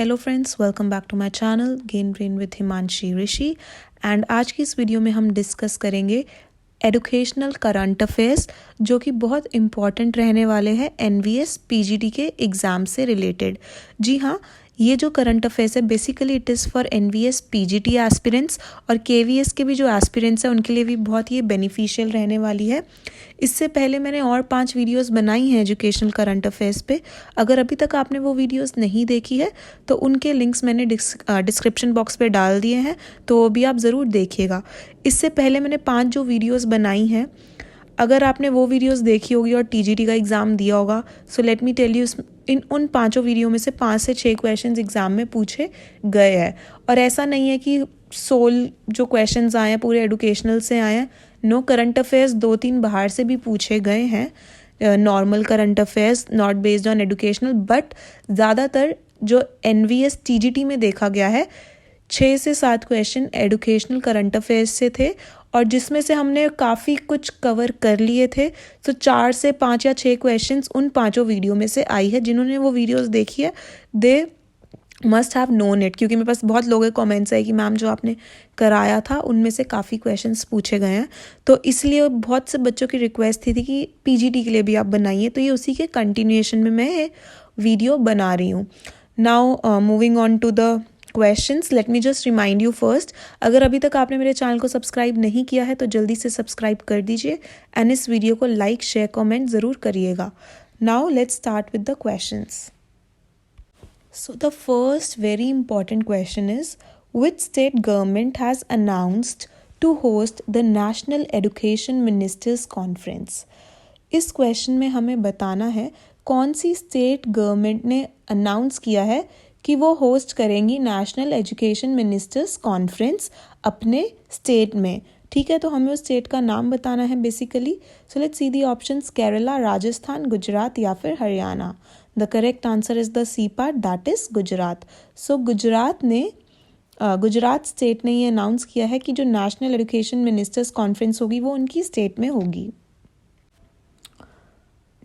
Hello friends, welcome back to my channel gain brain with Himanshi Rishi. And आज की इस video में हम डिस्कस करेंगे एडुकेशनल करंट अफेयर्स जो कि बहुत इम्पॉर्टेंट रहने वाले हैं एनवीएस पीजीटी के एग्ज़ाम से रिलेटेड। जी हाँ, ये जो करंट अफेयर्स है basically it is for NVS PGT aspirants और केवीएस के भी जो एस्पिरेंट्स हैं उनके लिए भी बहुत ही बेनिफिशियल रहने वाली है। इससे पहले मैंने और 5 वीडियोस बनाई हैं एजुकेशनल करंट अफेयर्स पे। अगर अभी तक आपने वो वीडियोस नहीं देखी है तो उनके लिंक्स मैंने डिस्क्रिप्शन बॉक्स पे डाल दिए हैं, तो वो भी आप ज़रूर देखिएगा। इससे पहले मैंने 5 जो वीडियोस बनाई हैं, अगर आपने वो वीडियोस देखी होगी और टीजीटी का एग्ज़ाम दिया होगा, so let me tell you, उन 5 वीडियो में से 5 से 6 क्वेश्चंस एग्ज़ाम में पूछे गए हैं। और ऐसा नहीं है कि 16 जो क्वेश्चंस आए हैं पूरे एडुकेशनल से आए हैं। नो, करंट अफेयर्स 2-3 बाहर से भी पूछे गए हैं, normal current affairs not based on educational, but ज़्यादातर जो एनवीएस टीजीटी में देखा गया है 6 से 7 क्वेश्चन एडुकेशनल करंट अफेयर्स से थे और जिसमें से हमने काफ़ी कुछ कवर कर लिए थे। तो 4 से 5 या 6 क्वेश्चंस उन 5 वीडियो में से आई है। जिन्होंने वो वीडियोस देखी है they must have known it, क्योंकि मेरे पास बहुत लोगों के कमेंट्स है कि मैम जो आपने कराया था उनमें से काफ़ी क्वेश्चंस पूछे गए हैं, तो इसलिए बहुत से बच्चों की रिक्वेस्ट थी कि पीजीटी के लिए भी आप बनाइए, तो ये उसी के कंटिन्यूएशन में मैं ये वीडियो बना रही हूँ। Now moving on to the questions, let me just remind you first, अगर अभी तक आपने मेरे चैनल को सब्सक्राइब नहीं किया है तो जल्दी से सब्सक्राइब कर दीजिए एंड इस वीडियो को लाइक शेयर कमेंट ज़रूर करिएगा। Now let's start with the questions. So the first very important question is, which state government has announced to host the National Education Ministers Conference? इस question में हमें बताना है कौन सी स्टेट गवर्नमेंट ने अनाउंस किया है कि वो होस्ट करेंगी नेशनल एजुकेशन मिनिस्टर्स कॉन्फ्रेंस अपने स्टेट में। ठीक है, तो हमें उस स्टेट का नाम बताना है basically. So let's see the options, Kerala, Rajasthan, Gujarat या फिर Haryana. The correct answer is the C part, that is Gujarat. So Gujarat state ने ये अनाउंस किया है कि जो नेशनल एजुकेशन मिनिस्टर्स कॉन्फ्रेंस होगी वो उनकी स्टेट में होगी।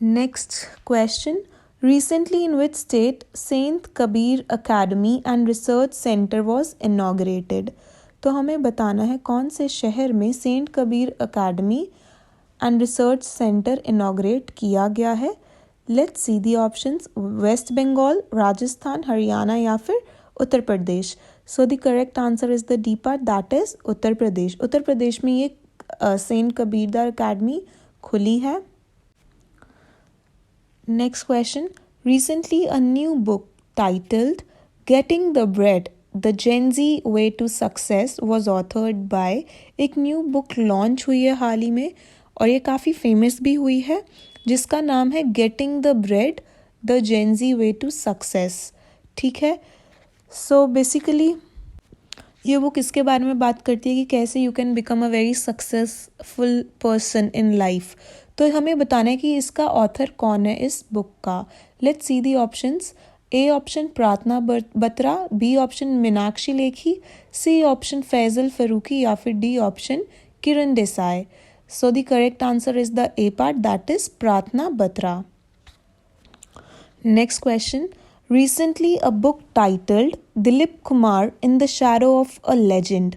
Next question, recently in which state saint Kabir academy and research centre was inaugurated? तो हमें बताना है कौन से शहर में Saint Kabir academy and research centre inaugurated किया गया है। Let's see the options, West Bengal, Rajasthan, Haryana या फिर Uttar Pradesh. So the correct answer is the D part, that is Uttar Pradesh. Uttar Pradesh में ये सेंट कबीरदार अकेडमी खुली है। Next question, recently a new book titled Getting the Bread, The Gen Z Way to Success was authored by, एक new book launch हुई है हाल ही में और ये काफ़ी फेमस भी हुई है, जिसका नाम है Getting the Bread, The Gen Z Way to Success। ठीक है, सो बेसिकली ये बुक इसके बारे में बात करती है कि कैसे you can become a very successful person in life. तो हमें बताना है कि इसका ऑथर कौन है इस बुक का। Let's see the options, A option Prarthana Batra, B option Meenakshi Lekhi, C option Faizal Farooqui या फिर D option Kiran Desai. So the correct answer is the A part, that is Prarthana Batra. Next question, recently a book titled Dilip Kumar in the Shadow of a Legend,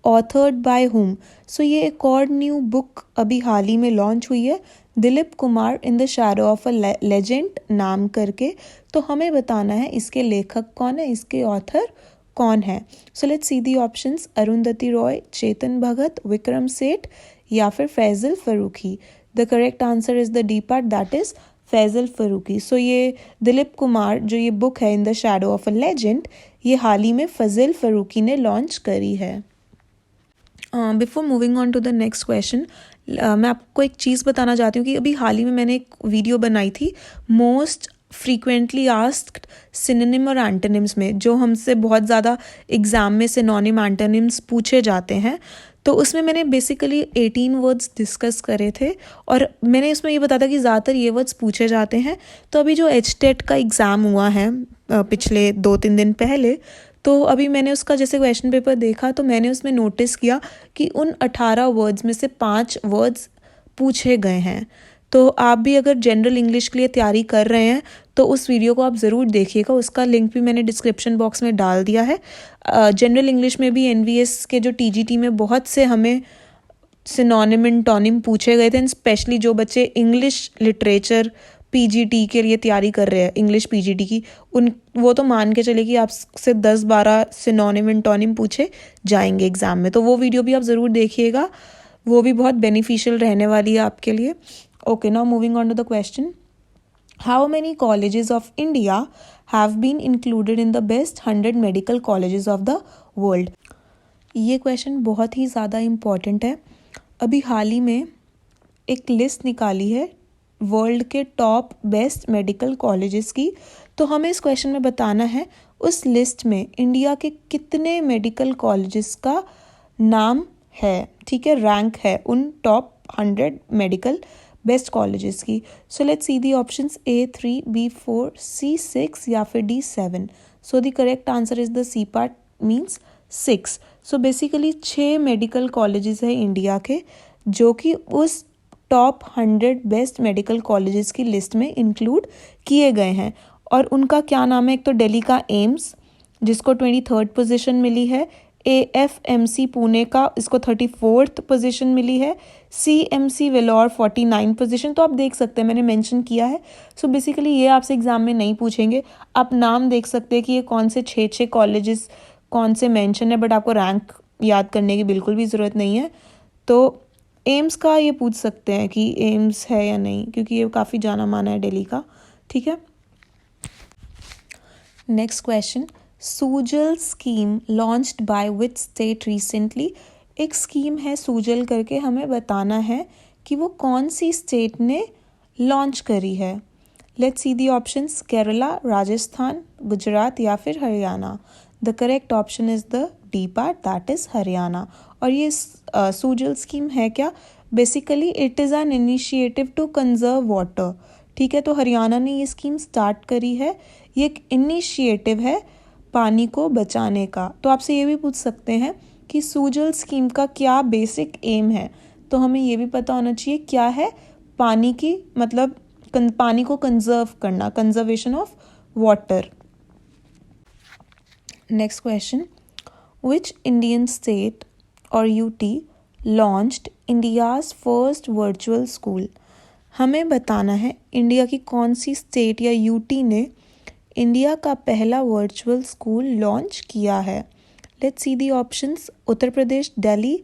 authored by whom? So ये एक और new book अभी हाल ही में launch हुई है, दिलीप कुमार इन the shadow of a legend नाम करके। तो हमें बताना है इसके लेखक कौन है, इसके ऑथर कौन है। So let's see the options, Arundhati Roy, Chetan Bhagat, Vikram Seth या फिर Faizal Farooqui. The correct answer is the D part, that is Faizal Farooqui. So ये दिलीप कुमार जो ये बुक है in the shadow of a legend, ये हाल ही में फजल फरूकी ने लॉन्च करी है। Before moving on to the next question, मैं आपको एक चीज़ बताना चाहती हूँ कि अभी हाल ही में मैंने एक वीडियो बनाई थी मोस्ट फ्रीक्वेंटली आस्क्ड सिनोनिम और एंटोनिम्स में, जो हमसे बहुत ज़्यादा एग्ज़ाम में सिनोनिम एंटोनिम्स पूछे जाते हैं। तो उसमें मैंने बेसिकली 18 वर्ड्स डिस्कस करे थे और मैंने इसमें ये बताया था कि ज़्यादातर ये वर्ड्स पूछे जाते हैं। तो अभी जो HTET का एग्ज़ाम हुआ है पिछले 2-3 दिन पहले, तो अभी मैंने उसका जैसे क्वेश्चन पेपर देखा तो मैंने उसमें नोटिस किया कि उन 18 वर्ड्स में से 5 वर्ड्स पूछे गए हैं। तो आप भी अगर जनरल इंग्लिश के लिए तैयारी कर रहे हैं तो उस वीडियो को आप ज़रूर देखिएगा, उसका लिंक भी मैंने डिस्क्रिप्शन बॉक्स में डाल दिया है। जनरल इंग्लिश में भी एनवीएस के जो टीजीटी में बहुत से हमें सिनोनिम एंटोनिम पूछे गए थे, एंड स्पेशली जो बच्चे इंग्लिश लिटरेचर पीजीटी के लिए तैयारी कर रहे हैं, इंग्लिश पीजीटी की, वो तो मान के चले कि आपसे 10-12 सिनोनिम एंटोनिम पूछे जाएंगे एग्ज़ाम में। तो वो वीडियो भी आप ज़रूर देखिएगा, वो भी बहुत बेनिफिशियल रहने वाली है आपके लिए। Okay, now moving on to the question, how many colleges of India have been included in the best 100 medical colleges of the world. ये क्वेश्चन बहुत ही ज़्यादा इम्पॉर्टेंट है। अभी हाल ही में एक लिस्ट निकाली है वर्ल्ड के टॉप बेस्ट मेडिकल कॉलेजेस की, तो हमें इस क्वेश्चन में बताना है उस लिस्ट में इंडिया के कितने मेडिकल कॉलेजेस का नाम है, ठीक है, रैंक है उन टॉप 100 मेडिकल बेस्ट कॉलेजेस की। सो let's see the options A3, B4, C6 या फिर D7। So the correct answer is the C part, means 6। So basically 6 medical colleges है इंडिया के जो कि उस टॉप 100 बेस्ट मेडिकल कॉलेजेस की लिस्ट में इंक्लूड किए गए हैं। और उनका क्या नाम है, एक तो दिल्ली का एम्स जिसको 23rd पोजीशन मिली है, AFMC पुणे का इसको 34th पोजीशन मिली है, CMC वेलोर 49 पोजीशन। तो आप देख सकते हैं मैंने मेंशन किया है। सो बेसिकली ये आपसे एग्जाम में नहीं पूछेंगे, आप नाम देख सकते हैं कि ये कौन से 6 कॉलेजेस कौन से मेंशन है, बट आपको रैंक याद करने की बिल्कुल भी ज़रूरत नहीं है। तो एम्स का ये पूछ सकते हैं कि एम्स है या नहीं, क्योंकि ये काफ़ी जाना माना है दिल्ली का, ठीक है। Next question, Sujal scheme launched by which state recently. एक स्कीम है सूजल करके, हमें बताना है कि वो कौन सी स्टेट ने लॉन्च करी है। Let's see the options, Kerala, Rajasthan, Gujarat या फिर Haryana. The correct option is the D part, that is Haryana. और ये सूजल स्कीम है क्या, basically it is an initiative to conserve water, ठीक है। तो हरियाणा ने ये स्कीम स्टार्ट करी है, ये एक इनिशिएटिव है पानी को बचाने का। तो आपसे ये भी पूछ सकते हैं कि सूजल स्कीम का क्या बेसिक एम है, तो हमें ये भी पता होना चाहिए क्या है पानी की, मतलब पानी को कंजर्व करना, conservation of water. Next question, which Indian state और UT launched India's first virtual school. हमें बताना है इंडिया की कौन सी स्टेट या UT ने इंडिया का पहला वर्चुअल स्कूल लॉन्च किया है। Let's see the options, Uttar Pradesh, Delhi,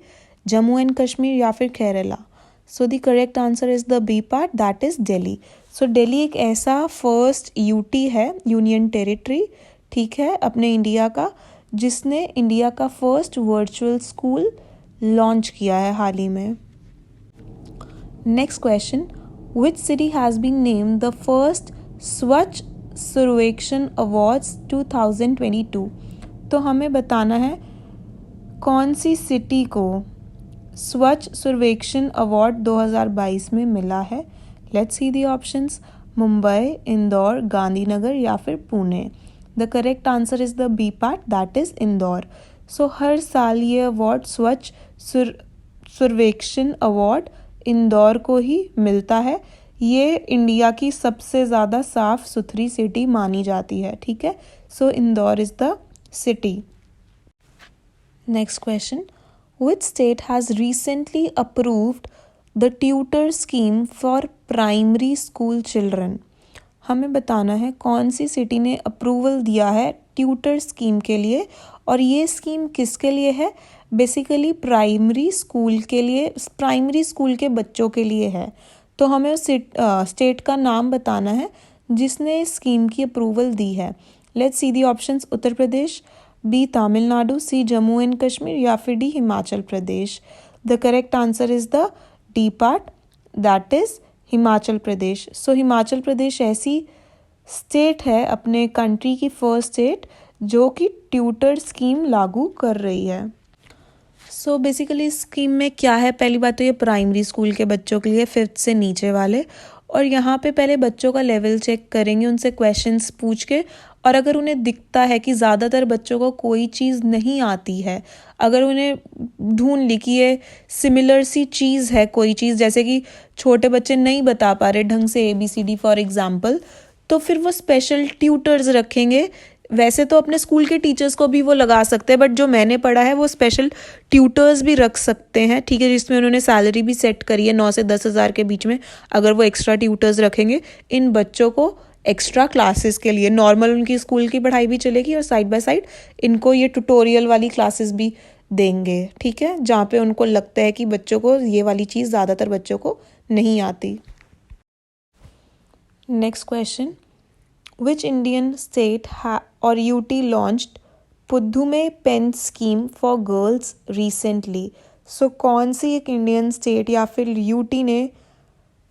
Jammu and Kashmir या फिर Kerala. So the correct answer is the B part, that is Delhi. So Delhi एक ऐसा फर्स्ट UT है, यूनियन टेरिटरी, ठीक है, अपने इंडिया का, जिसने इंडिया का फर्स्ट वर्चुअल स्कूल लॉन्च किया है हाल ही में। Next question, which city has been named the first Swachh Survekshan awards 2022। तो हमें बताना है कौन सी सिटी को स्वच्छ सर्वेक्षण अवार्ड 2022 में मिला है। Let's see the options, Mumbai, Indore, Gandhinagar या फिर Pune. The correct answer is the B part, that is Indore. So हर साल ये अवार्ड स्वच्छ सर्वेक्षण अवार्ड इंदौर को ही मिलता है। ये इंडिया की सबसे ज़्यादा साफ़ सुथरी सिटी मानी जाती है, ठीक है। So Indore is the city. Next question, which state has recently approved the tutor scheme for primary school children. हमें बताना है कौन सी सिटी ने अप्रूवल दिया है ट्यूटर स्कीम के लिए, और ये स्कीम किसके लिए है, बेसिकली प्राइमरी स्कूल के लिए, प्राइमरी स्कूल के बच्चों के लिए है। तो हमें उस स्टेट का नाम बताना है जिसने इस स्कीम की अप्रूवल दी है। Let's see the options, Uttar Pradesh, B Tamil Nadu, C Jammu and Kashmir या फिर D Himachal Pradesh. The correct answer is the D part, that is Himachal Pradesh. So Himachal Pradesh ऐसी स्टेट है अपने कंट्री की फर्स्ट स्टेट जो कि ट्यूटर स्कीम लागू कर रही है। सो बेसिकली इस स्कीम में क्या है, पहली बात तो ये प्राइमरी स्कूल के बच्चों के लिए 5th से नीचे वाले, और यहाँ पे पहले बच्चों का लेवल चेक करेंगे, उनसे क्वेश्चंस पूछ के, और अगर उन्हें दिखता है कि ज़्यादातर बच्चों को कोई चीज़ नहीं आती है, अगर उन्हें ढूंढ ली कि ये सिमिलर सी चीज़ है, कोई चीज़ जैसे कि छोटे बच्चे नहीं बता पा रहे ढंग से ABCD फॉर एग्जाम्पल, तो फिर वो स्पेशल ट्यूटर्स रखेंगे। वैसे तो अपने स्कूल के टीचर्स को भी वो लगा सकते हैं, बट जो मैंने पढ़ा है वो स्पेशल ट्यूटर्स भी रख सकते हैं, ठीक है, जिसमें उन्होंने सैलरी भी सेट करी है 9 से 10 हज़ार के बीच में। अगर वो एक्स्ट्रा ट्यूटर्स रखेंगे इन बच्चों को एक्स्ट्रा क्लासेस के लिए, नॉर्मल उनकी स्कूल की पढ़ाई भी चलेगी और साइड बाय साइड इनको ये ट्यूटोरियल वाली क्लासेस भी देंगे, ठीक है, जहाँ पे उनको लगता है कि बच्चों को ये वाली चीज़ ज़्यादातर बच्चों को नहीं आती। Next question, Which Indian state or UT launched Pudhumai pen scheme for girls रिसेंटली? सो कौन सी एक इंडियन स्टेट या फिर UT ने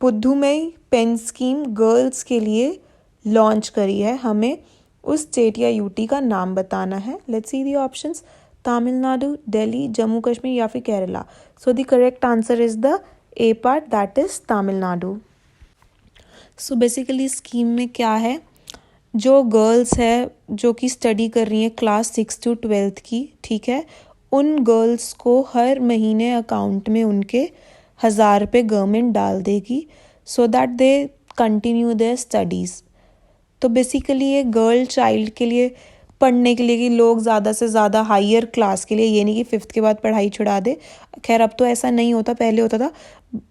पुद्दुमई पेन स्कीम गर्ल्स के लिए लॉन्च करी है? हमें उस स्टेट या UT का नाम बताना है। Let's see the options, Tamil Nadu, Delhi, Jammu Kashmir या फिर Kerala. So the correct answer is the A part, that is Tamil Nadu. So basically scheme में क्या है, जो गर्ल्स है जो कि स्टडी कर रही हैं क्लास 6 to 12 की, ठीक है, उन गर्ल्स को हर महीने अकाउंट में उनके 1000 रुपये गवर्नमेंट डाल देगी so that they continue their studies. तो बेसिकली ये गर्ल चाइल्ड के लिए पढ़ने के लिए कि लोग ज़्यादा से ज़्यादा हायर क्लास के लिए, ये नहीं कि 5th के बाद पढ़ाई छुड़ा दे, खैर अब तो ऐसा नहीं होता, पहले होता था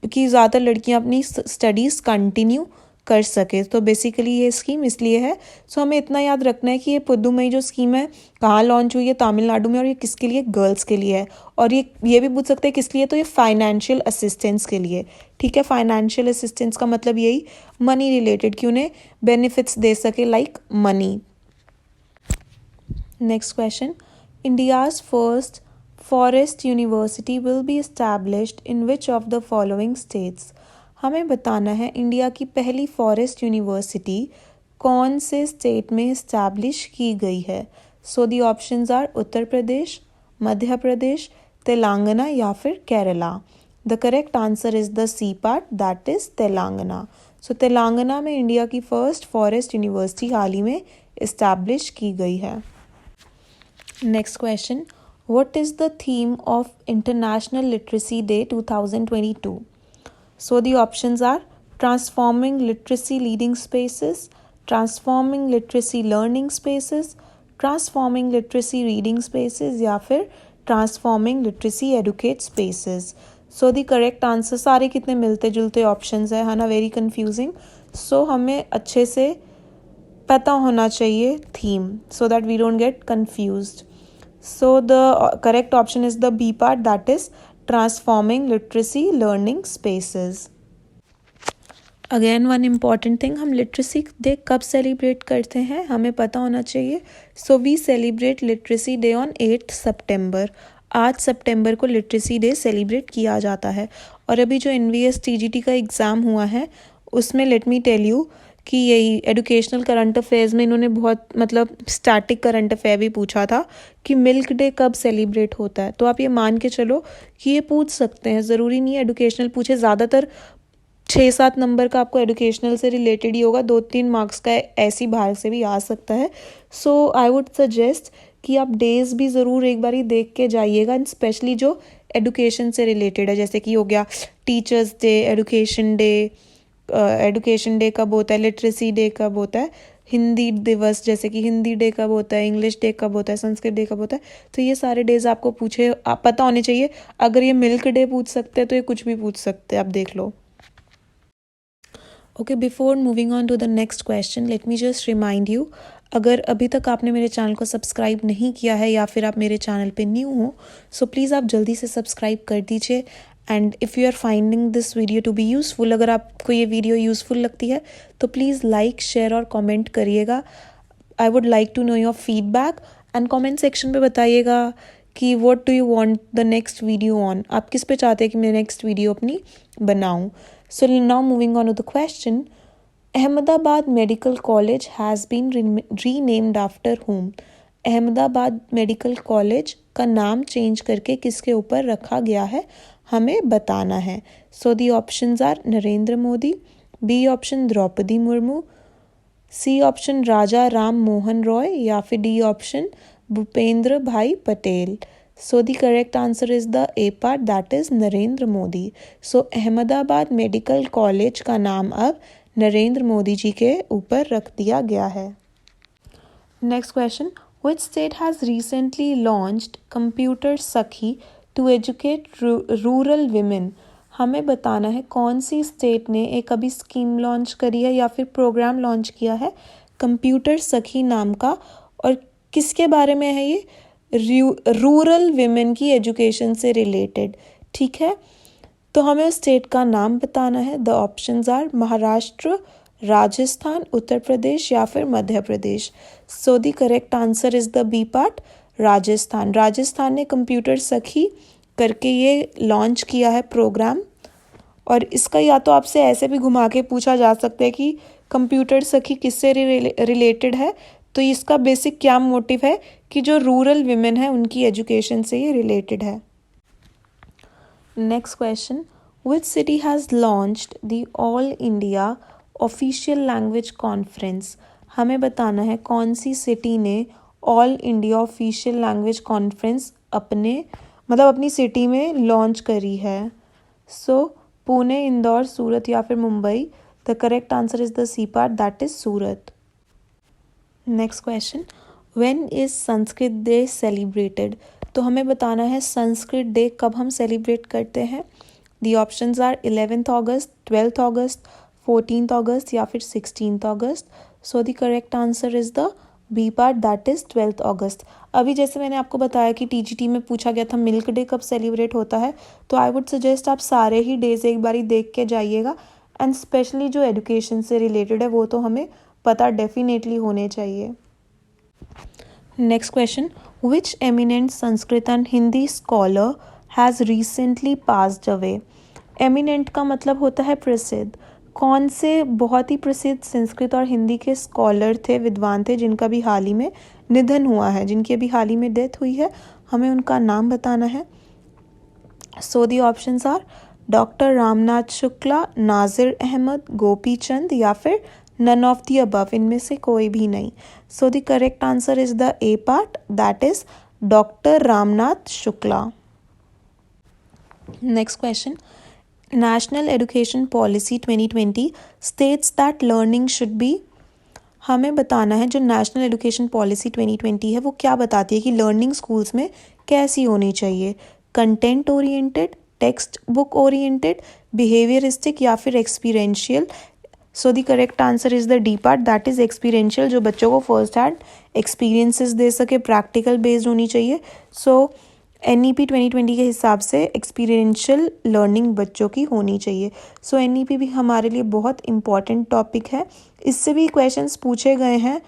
कि ज़्यादातर लड़कियां अपनी स्टडीज़ कंटिन्यू कर सके। तो बेसिकली ये स्कीम इसलिए है। सो हमें इतना याद रखना है कि ये पुद्दुमई जो स्कीम है कहाँ लॉन्च हुई है, तमिलनाडु में, और ये किसके लिए, गर्ल्स के लिए है। और ये भी पूछ सकते हैं किस लिए, तो ये फाइनेंशियल असिस्टेंस के लिए, ठीक है। फाइनेंशियल असिस्टेंस का मतलब यही मनी रिलेटेड, कि उन्हें बेनिफिट्स दे सके like money. Next question, India's first forest university will be established in which of the following states? हमें बताना है इंडिया की पहली फॉरेस्ट यूनिवर्सिटी कौन से स्टेट में इस्टेब्लिश की गई है। So the options are Uttar Pradesh, Madhya Pradesh, Telangana या फिर Kerala. The correct answer is the C part, that is Telangana. So Telangana में इंडिया की फर्स्ट फॉरेस्ट यूनिवर्सिटी हाल ही में इस्टेब्लिश की गई है। Next question, what is the theme of international literacy day 2022? So the options are transforming literacy leading spaces, transforming literacy learning spaces, transforming literacy reading spaces या फिर transforming literacy educate spaces. So the correct answer, सारे कितने मिलते जुलते options है ना, very confusing. So हमें अच्छे से पता होना चाहिए theme so that we don't get confused. So the correct option is the B part, that is transforming literacy learning spaces. Again one important thing, हम लिटरेसी डे कब सेलिब्रेट करते हैं हमें पता होना चाहिए। So we celebrate literacy day on 8 September. 8 सितंबर को लिटरेसी डे सेलिब्रेट किया जाता है। और अभी जो NVS TGT का एग्ज़ाम हुआ है उसमें लेट मी टेल यू कि यही एजुकेशनल करंट अफेयर्स में इन्होंने बहुत मतलब स्टैटिक करंट अफेयर भी पूछा था कि मिल्क डे कब सेलिब्रेट होता है। तो आप ये मान के चलो कि ये पूछ सकते हैं, ज़रूरी नहीं है एडुकेशनल पूछे, ज़्यादातर 6-7 नंबर का आपको एजुकेशनल से रिलेटेड ही होगा, 2-3 मार्क्स का ऐसी बाहर से भी आ सकता है। सो आई वुड सजेस्ट कि आप डेज भी ज़रूर एक बार ही देख के जाइएगा, एंड स्पेशली जो एडुकेशन से रिलेटेड है, जैसे कि हो गया टीचर्स डे, एडुकेशन डे कब होता है, लिटरेसी डे कब होता है, हिंदी दिवस जैसे कि हिंदी डे कब होता है, इंग्लिश डे कब होता है, संस्कृत डे कब होता है। तो ये सारे डेज आपको पता होने चाहिए। अगर ये मिल्क डे पूछ सकते हैं तो ये कुछ भी पूछ सकते हैं, आप देख लो। Okay, before moving on to the next question, let me just remind you, अगर अभी तक आपने मेरे चैनल को सब्सक्राइब नहीं किया है या फिर आप मेरे चैनल पे न्यू हो, सो प्लीज़ आप जल्दी से सब्सक्राइब कर दीजिए। And if you are finding this video to be useful, अगर आपको ये वीडियो यूज़फुल लगती है तो प्लीज़ लाइक, शेयर और कमेंट करिएगा। I would like to know your feedback, and comment section पे बताइएगा कि what do you want the next video on, आप किस पे चाहते हैं कि मैं नेक्स्ट वीडियो अपनी बनाऊँ। So now moving on to the question, Ahmedabad Medical College has been renamed after whom? Ahmedabad medical college का नाम चेंज करके किसके ऊपर रखा गया है हमें बताना है। So the options are Narendra Modi, B option Draupadi Murmu, C option Raja Ram Mohan Roy या फिर D option Bhupendra Bhai Patel. So the correct answer is the A part, that is Narendra Modi. So Ahmedabad medical college का नाम अब नरेंद्र मोदी जी के ऊपर रख दिया गया है। Next question, which state has recently launched computer सखी टू एजुकेट रूरल विमेन। हमें बताना है कौन सी स्टेट ने एक अभी स्कीम लॉन्च करी है या फिर प्रोग्राम लॉन्च किया है कंप्यूटर सखी नाम का, और किसके बारे में है ये, रूरल विमेन की एजुकेशन से रिलेटेड। ठीक है, तो हमें उस स्टेट का नाम बताना है। The options are Maharashtra, Rajasthan, Uttar Pradesh या फिर Madhya Pradesh. So the correct answer is the B part, Rajasthan. Rajasthan ने कंप्यूटर सखी करके ये लॉन्च किया है प्रोग्राम, और इसका या तो आपसे ऐसे भी घुमा के पूछा जा सकता है कि कंप्यूटर सखी किससे रिलेटेड है, तो इसका बेसिक क्या मोटिव है कि जो रूरल विमेन है उनकी एजुकेशन से ये रिलेटेड है। Next question, which city has launched the all India official language conference. हमें बताना है कौन सी सिटी ने all India official language conference अपनी सिटी में लॉन्च करी है। सो पुणे, इंदौर, सूरत या फिर Mumbai. The correct answer is the C part, that is Surat. Next question, when is Sanskrit day celebrated. तो हमें बताना है संस्कृत डे कब हम सेलिब्रेट करते हैं। दी ऑप्शंस आर 11 अगस्त, 12 अगस्त, 14 अगस्त या फिर 16 अगस्त। So the correct answer is the B part, that is 12 अगस्त। अभी जैसे मैंने आपको बताया कि टीजीटी में पूछा गया था मिल्क डे कब सेलिब्रेट होता है, तो आई वुड सजेस्ट आप सारे ही डेज एक बारी देख के जाइएगा, एंड स्पेशली जो एजुकेशन से रिलेटेड है वो तो हमें पता डेफिनेटली होने चाहिए। Next question, which eminent Sanskrit and Hindi scholar has recently passed away. Eminent का मतलब होता है प्रसिद्ध। कौन से बहुत ही प्रसिद्ध संस्कृत और हिंदी के स्कॉलर थे, विद्वान थे, जिनका भी हाल ही में निधन हुआ है, जिनकी अभी हाल ही में डेथ हुई है, हमें उनका नाम बताना है। So the options are doctor Ramnath Shukla, Nazir Ahmad, Gopi Chand या फिर नन ऑफ दी अबव, इनमें से कोई भी नहीं। सो the correct answer is the A part, that is doctor Ramnath Shukla. Next question, national education policy 2020 states that learning should be. हमें बताना है जो नेशनल एजुकेशन पॉलिसी 2020 है वो क्या बताती है कि लर्निंग स्कूल्स में कैसी होनी चाहिए। Content oriented, text book oriented, behaviouristic या फिर experiential. So the correct answer is the D part, that is experiential, जो बच्चों को फर्स्ट हैंड एक्सपीरियंसेस दे सके, प्रैक्टिकल बेस्ड होनी चाहिए। सो NEP 2020 के हिसाब से एक्सपीरियंशियल लर्निंग बच्चों की होनी चाहिए। सो NEP भी हमारे लिए बहुत इंपॉर्टेंट टॉपिक है, इससे भी क्वेश्चंस पूछे गए हैं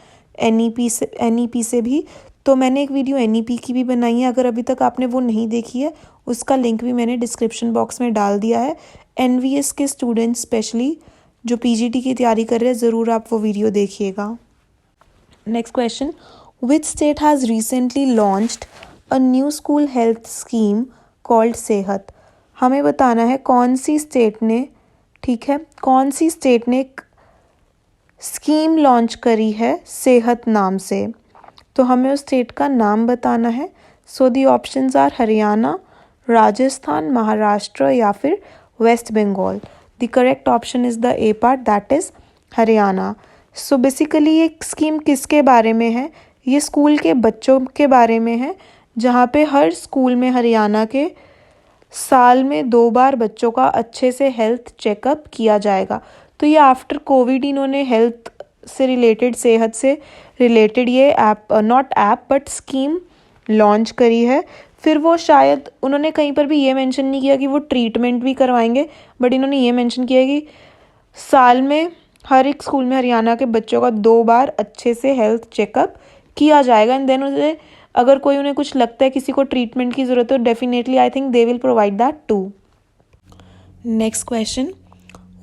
NEP से भी। तो मैंने एक वीडियो NEP की भी बनाई है, अगर अभी तक आपने वो नहीं देखी है उसका लिंक भी मैंने डिस्क्रिप्शन बॉक्स में डाल दिया है। NVS के स्टूडेंट्स स्पेशली जो PGT की तैयारी कर रहे हैं, ज़रूर आप वो वीडियो देखिएगा। Next question, which state has recently launched a new school health scheme called सेहत। हमें बताना है कौन सी स्टेट ने, ठीक है, कौन सी स्टेट ने एक स्कीम लॉन्च करी है सेहत नाम से, तो हमें उस स्टेट का नाम बताना है। So the options are Haryana, Rajasthan, Maharashtra या फिर West Bengal. The correct option is the A part, that is Haryana. So basically ये स्कीम किसके बारे में है, ये स्कूल के बच्चों के बारे में है, जहाँ पे हर स्कूल में हरियाणा के साल में 2 बार बच्चों का अच्छे से हेल्थ चेकअप किया जाएगा। तो ये आफ्टर कोविड इन्होंने हेल्थ से रिलेटेड, सेहत से रिलेटेड ये app, not app but scheme launch करी है। फिर वो शायद उन्होंने कहीं पर भी ये मेंशन नहीं किया कि वो ट्रीटमेंट भी करवाएंगे, बट इन्होंने ये मेंशन किया कि साल में हर एक स्कूल में हरियाणा के बच्चों का 2 बार अच्छे से हेल्थ चेकअप किया जाएगा, एंड देन उन्हें अगर कोई उन्हें कुछ लगता है किसी को ट्रीटमेंट की ज़रूरत है, तो definitely I think they will provide that too. Next question,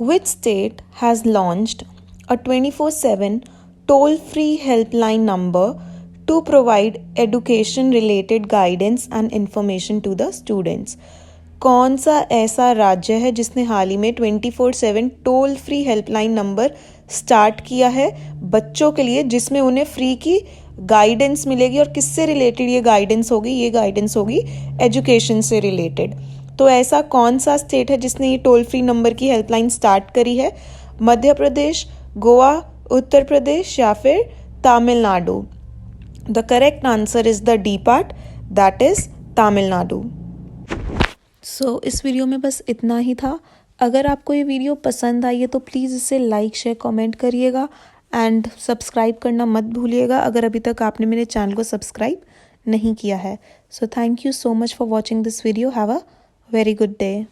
which state has launched a 24/7 toll free helpline number to provide education related guidance and information to the students. कौन सा ऐसा राज्य है जिसने हाल ही में 24/7 toll free helpline number start किया है बच्चों के लिए, जिसमें उन्हें फ्री की गाइडेंस मिलेगी। और किससे रिलेटेड ये गाइडेंस होगी? ये गाइडेंस होगी एजुकेशन से रिलेटेड। तो ऐसा कौन सा स्टेट है जिसने ये टोल फ्री नंबर की हेल्पलाइन स्टार्ट करी है? मध्य प्रदेश, गोवा, उत्तर प्रदेश या फिर Tamil Nadu? The correct answer is the D part, that is Tamil Nadu. So इस वीडियो में बस इतना ही था। अगर आपको ये वीडियो पसंद आई है तो प्लीज़ इसे लाइक शेयर कमेंट करिएगा एंड सब्सक्राइब करना मत भूलिएगा अगर अभी तक आपने मेरे चैनल को सब्सक्राइब नहीं किया है। So thank you so much for watching this video. Have a very good day.